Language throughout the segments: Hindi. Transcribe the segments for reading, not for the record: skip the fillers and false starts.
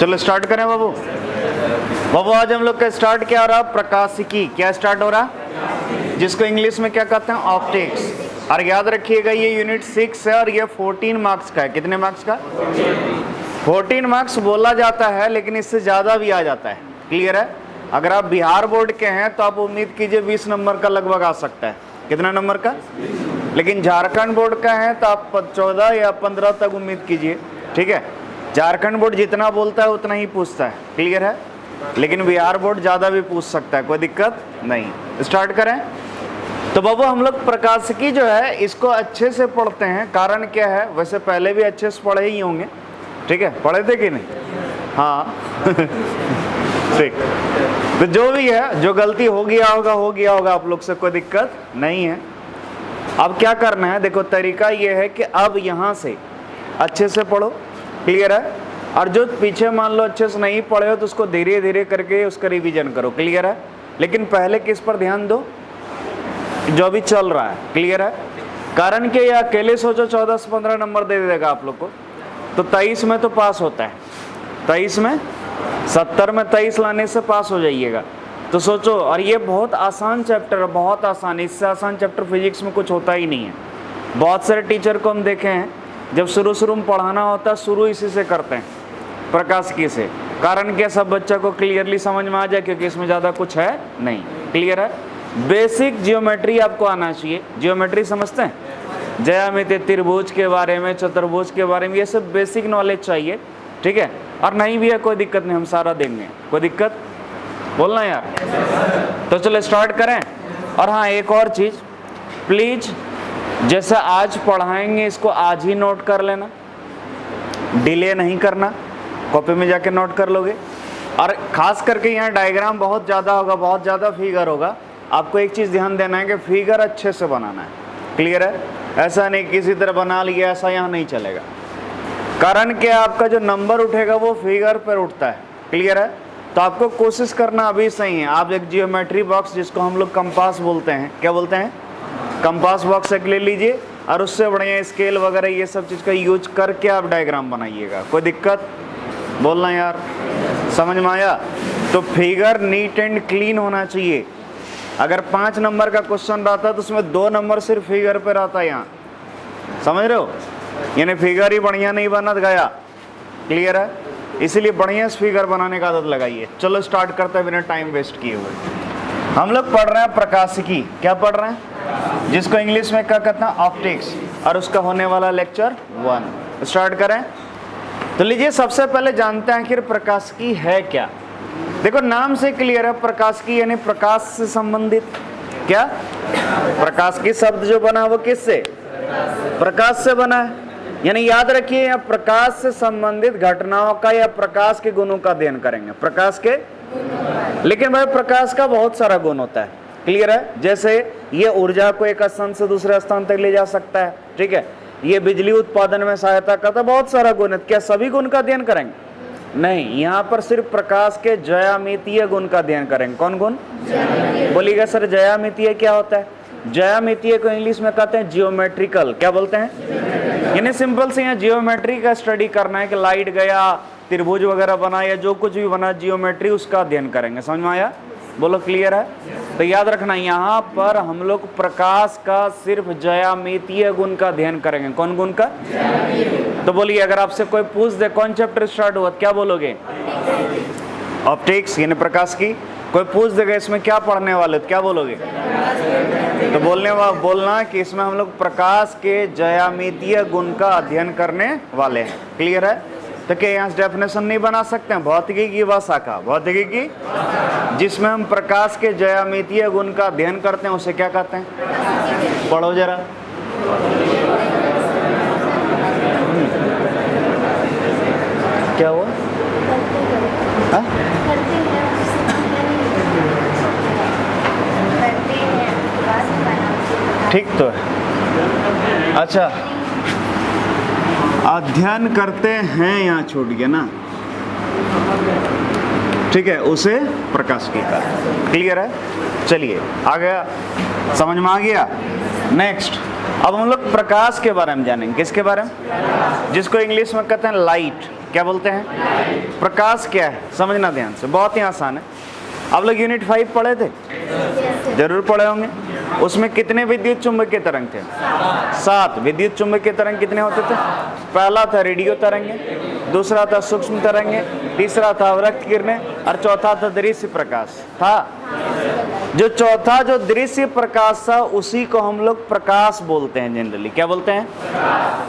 चलो स्टार्ट करें बाबू। बाबू आज हम लोग का स्टार्ट क्या हो रहा? प्रकाशिकी। क्या स्टार्ट हो रहा? जिसको इंग्लिश में क्या कहते हैं? ऑप्टिक्स। और याद रखिएगा ये यूनिट 6 है और ये 14 मार्क्स का है। कितने मार्क्स का? 14 मार्क्स बोला जाता है, लेकिन इससे ज़्यादा भी आ जाता है। क्लियर है? अगर आप बिहार बोर्ड के हैं तो आप उम्मीद कीजिए 20 नंबर का लगभग आ सकता है। कितना नंबर का? लेकिन झारखंड बोर्ड का है तो आप 14 या 15 तक उम्मीद कीजिए। ठीक है, झारखंड बोर्ड जितना बोलता है उतना ही पूछता है। क्लियर है? लेकिन बिहार बोर्ड ज़्यादा भी पूछ सकता है, कोई दिक्कत नहीं। स्टार्ट करें। तो बाबू हम लोग प्रकाशिकी जो है इसको अच्छे से पढ़ते हैं। कारण क्या है? वैसे पहले भी अच्छे से पढ़े ही होंगे। ठीक है, पढ़े थे कि नहीं? हाँ ठीक। तो जो भी है, जो गलती हो गया होगा आप लोग से, कोई दिक्कत नहीं है। अब क्या करना है, देखो तरीका ये है कि अब यहाँ से अच्छे से पढ़ो। क्लियर है? और जो पीछे मान लो अच्छे से नहीं पढ़े हो तो उसको धीरे धीरे करके उसका रिवीजन करो। क्लियर है? लेकिन पहले किस पर ध्यान दो? जो भी चल रहा है। क्लियर है? कारण कि ये अकेले सोचो 14 से 15 नंबर दे देगा आप लोग को, तो 23 में तो पास होता है। 23 में 70 में 23 लाने से पास हो जाइएगा। तो सोचो, और ये बहुत आसान चैप्टर है, बहुत आसान। इससे आसान चैप्टर फिजिक्स में कुछ होता ही नहीं है। बहुत सारे टीचर को हम देखे हैं जब शुरू में पढ़ाना होता है, शुरू इसी से करते हैं, प्रकाशिकी से। कारण क्या? सब बच्चा को क्लियरली समझ में आ जाए, क्योंकि इसमें ज़्यादा कुछ है नहीं। क्लियर है? बेसिक जियोमेट्री आपको आना चाहिए। जियोमेट्री समझते हैं? ज्यामिति, त्रिभुज के बारे में, चतुर्भुज के बारे में, ये सब बेसिक नॉलेज चाहिए। ठीक है? और नहीं भी है कोई दिक्कत नहीं, हम सारा देंगे। कोई दिक्कत? बोलना यार। तो चलो स्टार्ट करें। और हाँ, एक और चीज़ प्लीज़, जैसा आज पढ़ाएंगे इसको आज ही नोट कर लेना, डिले नहीं करना। कॉपी में जाके नोट कर लोगे। और ख़ास करके यहाँ डायग्राम बहुत ज़्यादा होगा, बहुत ज़्यादा फिगर होगा। आपको एक चीज़ ध्यान देना है कि फिगर अच्छे से बनाना है। क्लियर है? ऐसा नहीं किसी तरह बना लिया, ऐसा यहाँ नहीं चलेगा। कारण क्या? आपका जो नंबर उठेगा वो फिगर पर उठता है। क्लियर है? तो आपको कोशिश करना अभी सही है। आप एक जियोमेट्री बॉक्स, जिसको हम लोग कंपास बोलते हैं, क्या बोलते हैं? कंपास बॉक्स एक ले लीजिए और उससे बढ़िया स्केल वगैरह ये सब चीज़ का यूज करके आप डायग्राम बनाइएगा। कोई दिक्कत? बोलना यार। समझ में आया? तो फिगर नीट एंड क्लीन होना चाहिए। अगर 5 नंबर का क्वेश्चन रहता है तो उसमें 2 नंबर सिर्फ फिगर पे रहता है। यहाँ समझ रहे हो? यानी फिगर ही बढ़िया नहीं बना गया। क्लियर है? इसीलिए बढ़िया से फिगर बनाने का आदत लगाइए। चलो स्टार्ट करते हैं बिना टाइम वेस्ट किए हुए। हम लोग पढ़ रहे हैं प्रकाशिकी। क्या पढ़ रहे हैं? जिसको इंग्लिश में क्या कहते हैं? ऑप्टिक्स। और उसका होने वाला लेक्चर 1। स्टार्ट करें। तो लीजिए, सबसे पहले जानते हैं आखिर प्रकाशिकी है क्या। देखो नाम से क्लियर है, प्रकाशिकी यानी प्रकाश से संबंधित। क्या? प्रकाशिकी शब्द जो बना वो किससे? प्रकाश से बना है। यानी याद रखिए, यहाँ प्रकाश से संबंधित घटनाओं का या प्रकाश के गुणों का अध्ययन करेंगे। प्रकाश के, लेकिन भाई प्रकाश का बहुत सारा गुण होता है। क्लियर है? जैसे ये ऊर्जा को एक स्थान से दूसरे स्थान तक ले जा सकता है। ठीक है? ये बिजली उत्पादन में सहायता करता है। बहुत सारा गुण है। क्या सभी गुण का अध्ययन करेंगे? नहीं, यहाँ पर सिर्फ प्रकाश के ज्यामितीय गुण का अध्ययन करेंगे। कौन गुण? बोलिएगा सर, ज्यामितीय क्या होता है? ज्यामितीय को इंग्लिश में कहते हैं जियोमेट्रिकल। क्या बोलते हैं? यानी सिंपल से यहाँ जियोमेट्री का स्टडी करना है कि लाइट गया, त्रिभुज वगैरह बना, या जो कुछ भी बना जियोमेट्री, उसका अध्ययन करेंगे। समझ में आया? बोलो क्लियर है? तो याद रखना, यहाँ पर हम लोग प्रकाश का सिर्फ ज्यामितीय गुण का अध्ययन करेंगे। कौन गुण का? तो बोलिए, अगर आपसे कोई पूछ दे कौन चैप्टर स्टार्ट हुआ, क्या बोलोगे? ऑप्टिक्स यानी प्रकाश की। कोई पूछ देगा इसमें क्या पढ़ने वाले, तो क्या बोलोगे? तो बोलना कि इसमें हम लोग प्रकाश के ज्यामितीय गुण का अध्ययन करने वाले हैं। क्लियर है? तो क्या यहाँ डेफिनेशन नहीं बना सकते हैं? भौतिकी की वह शाखा, भौतिकी की जिसमें हम प्रकाश के ज्यामितीय गुण का अध्ययन करते हैं, उसे क्या कहते हैं? पढ़ो जरा। क्या हुआ? ठीक तो है। अच्छा, अध्ययन करते हैं यहाँ छूट गया ना। ठीक है, उसे प्रकाशिकी का। क्लियर है? चलिए आ गया, समझ में आ गया। नेक्स्ट, अब हम लोग प्रकाश के बारे में जानेंगे। किसके बारे में? जिसको इंग्लिश में कहते हैं लाइट। क्या बोलते हैं? प्रकाश क्या है समझना ध्यान से, बहुत ही आसान है। आप लोग यूनिट 5 पढ़े थे? जरूर पढ़े होंगे। उसमें कितने विद्युत चुंबकीय तरंग थे? 7 विद्युत चुंबकीय तरंग। कितने होते थे? पहला था रेडियो तरंगे, दूसरा था सूक्ष्म तरंगे, तीसरा था अवरक्त किरणें और चौथा था दृश्य प्रकाश था। जो चौथा जो दृश्य प्रकाश था उसी को हम लोग प्रकाश बोलते हैं जनरली। क्या बोलते हैं?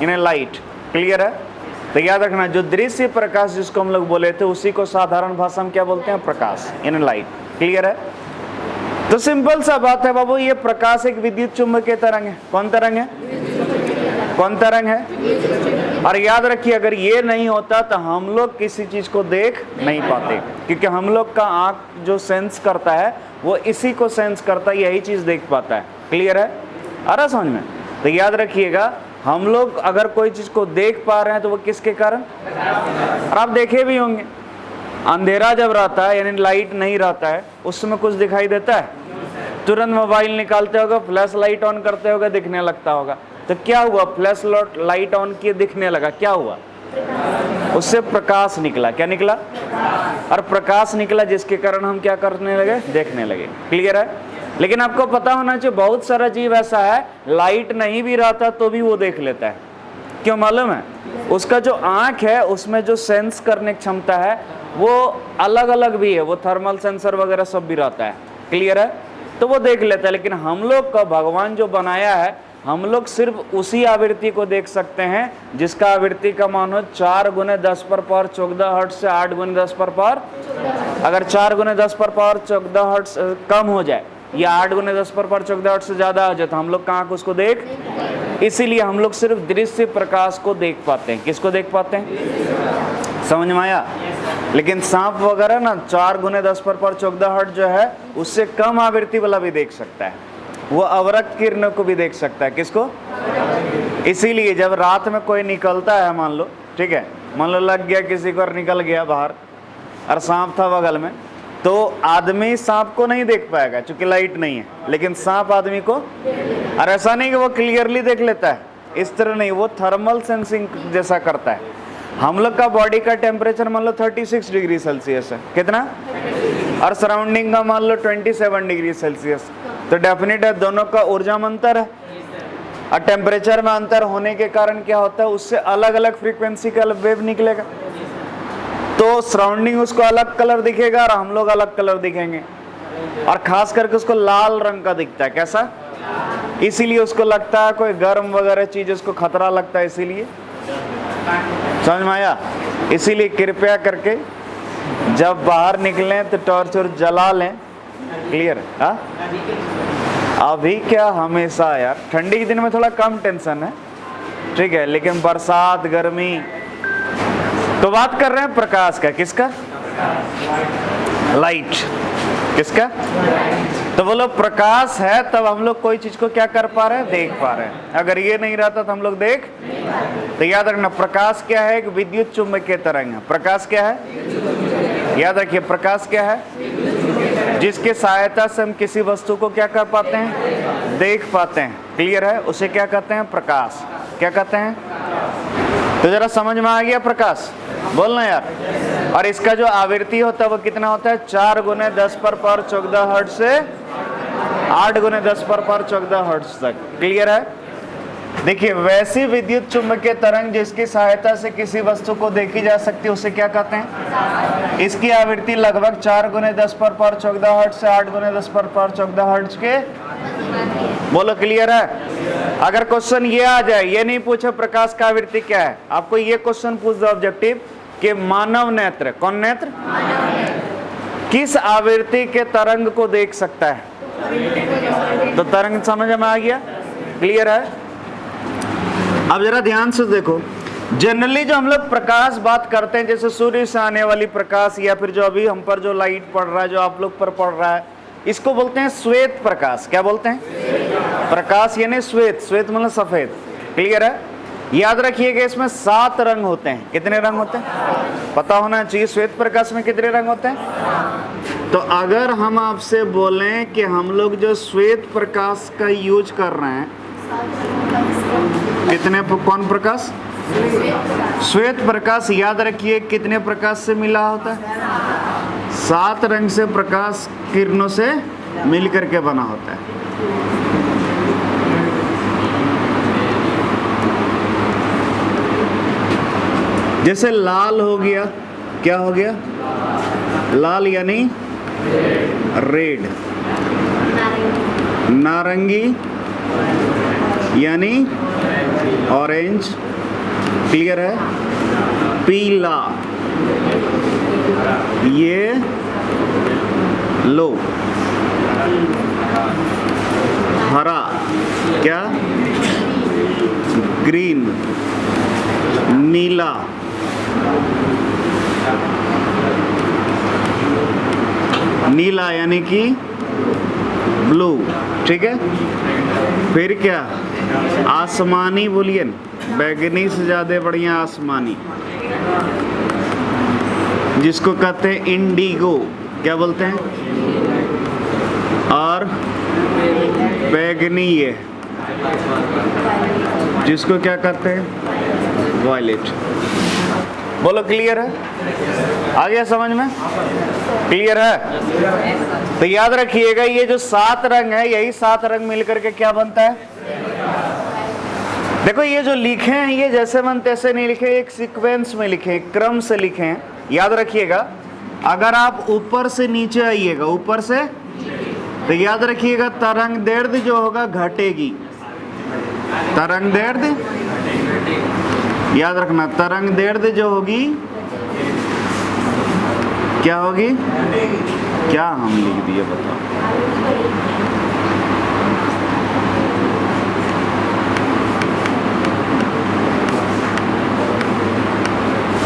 इन्हें लाइट। क्लियर है? तो याद रखना, जो दृश्य प्रकाश जिसको हम लोग बोले थे उसी को साधारण भाषा में क्या बोलते हैं? प्रकाश, इन्हें लाइट। क्लियर है? तो सिंपल सा बात है बाबू, ये प्रकाश एक विद्युत चुंबकीय तरंग है। कौन तरंग है? कौन तरंग है? और याद रखिए, अगर ये नहीं होता तो हम लोग किसी चीज को देख नहीं पाते, क्योंकि हम लोग का आंख जो सेंस करता है वो इसी को सेंस करता है, यही चीज देख पाता है। क्लियर है? आ रहा समझ में? तो याद रखिएगा, हम लोग अगर कोई चीज को देख पा रहे हैं तो वो किसके कारण? और आप देखे भी होंगे, अंधेरा जब रहता है यानी लाइट नहीं रहता है उस समय कुछ दिखाई देता है, तुरंत मोबाइल निकालते होगा, फ्लैश लाइट ऑन करते होगा, दिखने लगता होगा। तो क्या हुआ? फ्लैश लाइट ऑन किए, दिखने लगा, क्या हुआ? उससे प्रकाश निकला। क्या निकला? और प्रकाश निकला जिसके कारण हम क्या करने लगे? देखने लगे। क्लियर है? लेकिन आपको पता होना चाहिए, बहुत सारा जीव ऐसा है लाइट नहीं भी रहता तो भी वो देख लेता है। क्यों मालूम है? उसका जो आंख है उसमें जो सेंस करने की क्षमता है वो अलग अलग भी है, वो थर्मल सेंसर वगैरह सब भी रहता है। क्लियर है? तो वो देख लेता है। लेकिन हम लोग का भगवान जो बनाया है, हम लोग सिर्फ उसी आवृत्ति को देख सकते हैं जिसका आवृत्ति का मान हो 4 × 10⁻14 हर्ट्ज से 8 × 10⁻, अगर 4 × 10⁻14 हर्ट्ज कम हो जाए या 8 × 10⁻14 हर्ट्ज से ज्यादा हो जाए तो हम लोग कहाँ को उसको देख, इसीलिए हम लोग सिर्फ दृश्य प्रकाश को देख पाते हैं। किसको देख पाते हैं? समझ में आया? लेकिन सांप वगैरह ना 4 × 10⁻14 हर्ट्ज जो है उससे कम आवृत्ति वाला भी देख सकता है, वो अवरक्त किरणों को भी देख सकता है। किसको? इसीलिए जब रात में कोई निकलता है, मान लो, ठीक है, मान लो लग गया किसी को, निकल गया बाहर और सांप था बगल में, तो आदमी सांप को नहीं देख पाएगा क्योंकि लाइट नहीं है, लेकिन सांप आदमी को, और ऐसा नहीं कि वो क्लियरली देख लेता है, इस तरह नहीं, वो थर्मल सेंसिंग जैसा करता है। हम लोग का बॉडी का टेम्परेचर मान लो 36 डिग्री सेल्सियस है, कितना? और सराउंडिंग का मान लो 27 डिग्री सेल्सियस, तो डेफिनेट है दोनों का ऊर्जा में अंतर है। और टेम्परेचर में अंतर होने के कारण क्या होता है, उससे अलग अलग फ्रीक्वेंसी का वेव निकलेगा, तो सराउंडिंग उसको अलग कलर दिखेगा और हम लोग अलग कलर दिखेंगे, और खास करके उसको लाल रंग का दिखता है। कैसा? इसीलिए उसको लगता है कोई गर्म वगैरह चीज उसको खतरा लगता है, इसीलिए। समझ में आया? इसीलिए कृपया करके जब बाहर निकलें तो टॉर्च और जला लें। क्लियर? हाँ, अभी क्या, हमेशा यार, ठंडी के दिन में थोड़ा कम टेंशन है, ठीक है, लेकिन बरसात गर्मी, तो बात कर रहे हैं प्रकाश का। किसका? लाइट। किसका? तो बोलो प्रकाश है तब हम लोग कोई चीज को क्या कर पा रहे हैं? देख पा रहे हैं। अगर ये नहीं रहता तो हम लोग देख, तो याद रखना प्रकाश क्या है? एक विद्युत चुंबकीय तरंग है। प्रकाश क्या है? याद रखिए, प्रकाश क्या है? जिसके सहायता से हम किसी वस्तु को क्या कर पाते हैं? देख पाते हैं। क्लियर है? उसे क्या कहते हैं? प्रकाश। क्या कहते हैं? तो जरा समझ में आ गया प्रकाश? बोलना यार। और इसका जो आवृत्ति होता है वो कितना होता है? 4 × 10⁻14 हर्ट्ज से 8 × 10⁻14 हर्ट्ज तक। क्लियर है? देखिए, वैसी विद्युत चुंबकीय तरंग जिसकी सहायता से किसी वस्तु को देखी जा सकती है उसे क्या कहते हैं? इसकी आवृत्ति लगभग 4 × 10⁻14 हर्ट्ज से 8 × 10⁻14 हर्ट्ज के। बोलो क्लियर है? अगर क्वेश्चन ये आ जाए, ये नहीं पूछे प्रकाश का आवृत्ति क्या है, आपको ये क्वेश्चन पूछ दो ऑब्जेक्टिव कि मानव नेत्र, कौन नेत्र, किस आवृत्ति के तरंग को देख सकता है, तो तरंग समझ में आ गया। क्लियर है? अब जरा ध्यान से देखो, जनरली जो हम लोग प्रकाश बात करते हैं, जैसे सूर्य से आने वाली प्रकाश या फिर जो अभी हम पर जो लाइट पड़ रहा है, जो आप लोग पर पड़ रहा है, इसको बोलते हैं श्वेत प्रकाश। क्या बोलते हैं? प्रकाश यानी श्वेत। श्वेत मतलब सफेद। क्लियर है? याद रखिएगा, इसमें 7 रंग होते हैं। कितने रंग होते हैं? पता होना चाहिए श्वेत प्रकाश में कितने रंग होते हैं। तो अगर हम आपसे बोलें कि हम लोग जो श्वेत प्रकाश का यूज कर रहे हैं, कितने, कौन प्रकाश? श्वेत प्रकाश याद रखिए कितने प्रकाश से मिला होता है? 7 रंग से प्रकाश किरणों से मिलकर के बना होता है। जैसे लाल हो गया, क्या हो गया? लाल यानी रेड। नारंगी यानी ऑरेंज, क्लियर है? पीला ये लो, हरा क्या? ग्रीन, नीला नीला यानी कि ब्लू, ठीक है? फिर क्या? आसमानी बोलिए, बैगनी से ज़्यादा बढ़िया आसमानी, जिसको कहते हैं इंडिगो, क्या बोलते हैं? और बैगनी ये, जिसको क्या कहते हैं? वायलेट। बोलो क्लियर है? आ गया समझ में? क्लियर है? तो याद रखिएगा ये जो 7 रंग है, यही 7 रंग मिलकर के क्या बनता है? देखो ये जो लिखे हैं ये जैसे मन तैसे नहीं लिखे, एक सीक्वेंस में लिखे, क्रम से लिखे हैं। याद रखिएगा अगर आप ऊपर से नीचे आइएगा, ऊपर से, तो याद रखिएगा तरंग दैर्ध्य जो होगा घटेगी। तरंग दैर्ध्य याद रखना, तरंग दैर्ध्य जो होगी क्या होगी? क्या हम लिख दिए बताओ?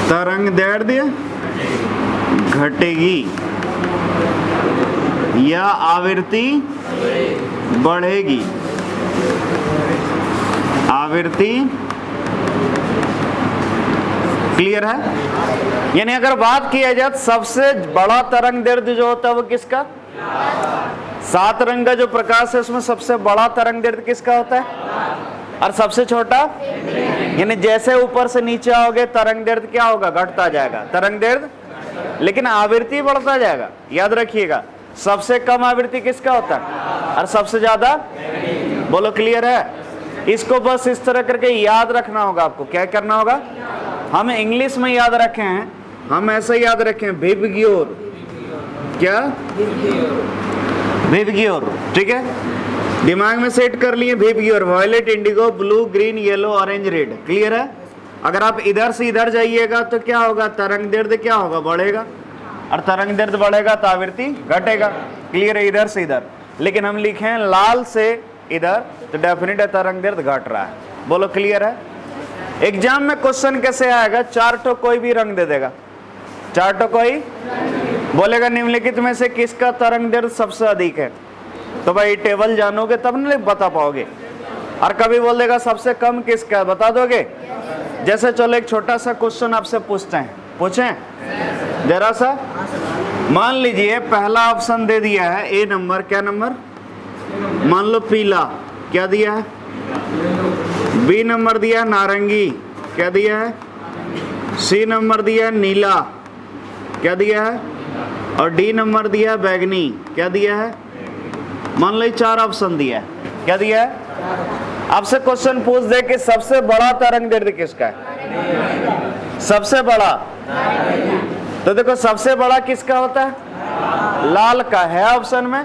तरंग दैर्ध्य घटेगी या आवृत्ति बढ़ेगी। आवृत्ति, क्लियर है? यानी अगर बात किया जाए तो सबसे बड़ा तरंग दैर्ध्य जो होता है वो किसका? 7 रंग का जो प्रकाश है उसमें सबसे बड़ा तरंग दैर्ध्य किसका होता है? और सबसे छोटा? यानी जैसे ऊपर से नीचे आओगे तरंग दैर्ध्य क्या होगा? घटता जाएगा तरंग दैर्ध्य, लेकिन आवृत्ति बढ़ता जाएगा। याद रखिएगा सबसे कम आवृत्ति किसका होता है और सबसे ज्यादा? बोलो क्लियर है? इसको बस इस तरह करके याद रखना होगा आपको। क्या करना होगा? हम इंग्लिश में याद रखे हैं, हम ऐसे याद रखें विबग्योर, क्या? विबग्योर, ठीक है? दिमाग में सेट कर लिए VIBGYOR, violet, indigo, blue, green, yellow, orange, red, clear है? अगर आप इधर से इधर जाइएगा तो क्या होगा? तरंग दैर्ध्य क्या होगा? बढ़ेगा, और तरंग दैर्ध्य बढ़ेगा तो आवृत्ति घटेगा, क्लियर है? इधर से इधर, लेकिन हम लिखे हैं लाल से इधर तो डेफिनेट है तरंग दैर्ध्य घट रहा है। बोलो क्लियर है? एग्जाम में क्वेश्चन कैसे आएगा? 4 ठो कोई भी रंग दे देगा, 4 ठो कोई बोलेगा निम्नलिखित में से किसका तरंग दैर्ध्य सबसे अधिक है, तो भाई टेबल जानोगे तब नहीं बता पाओगे। और कभी बोल देगा सबसे कम किसका, बता दोगे? जैसे चलो एक छोटा सा क्वेश्चन आपसे पूछते हैं, पूछें जरा सा। मान लीजिए पहला ऑप्शन दे दिया है ए नंबर, क्या नंबर? मान लो पीला, क्या दिया है? बी नंबर दिया है नारंगी, क्या दिया है? सी नंबर दिया है नीला, क्या दिया है? और डी नंबर दिया है बैगनी, क्या दिया है? मान लो 4 ऑप्शन दिया है, क्या दिया है? आपसे क्वेश्चन पूछ दे कि सबसे बड़ा तरंग दैर्ध्य किसका है? सबसे बड़ा, तो देखो सबसे बड़ा किसका होता है? लाल का है ऑप्शन में,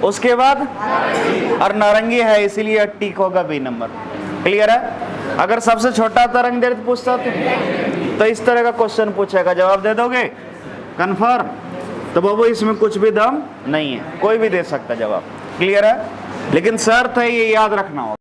उसके बाद और नारंगी है, इसीलिए टिक होगा बी नंबर, क्लियर है? अगर सबसे छोटा तरंग दैर्ध्य पूछता तो इस तरह का क्वेश्चन पूछेगा, जवाब दे दोगे कंफर्म? तो बाबू इसमें कुछ भी दम नहीं है, कोई भी दे सकता जवाब, क्लियर है? लेकिन शर्त है ये याद रखना होगा।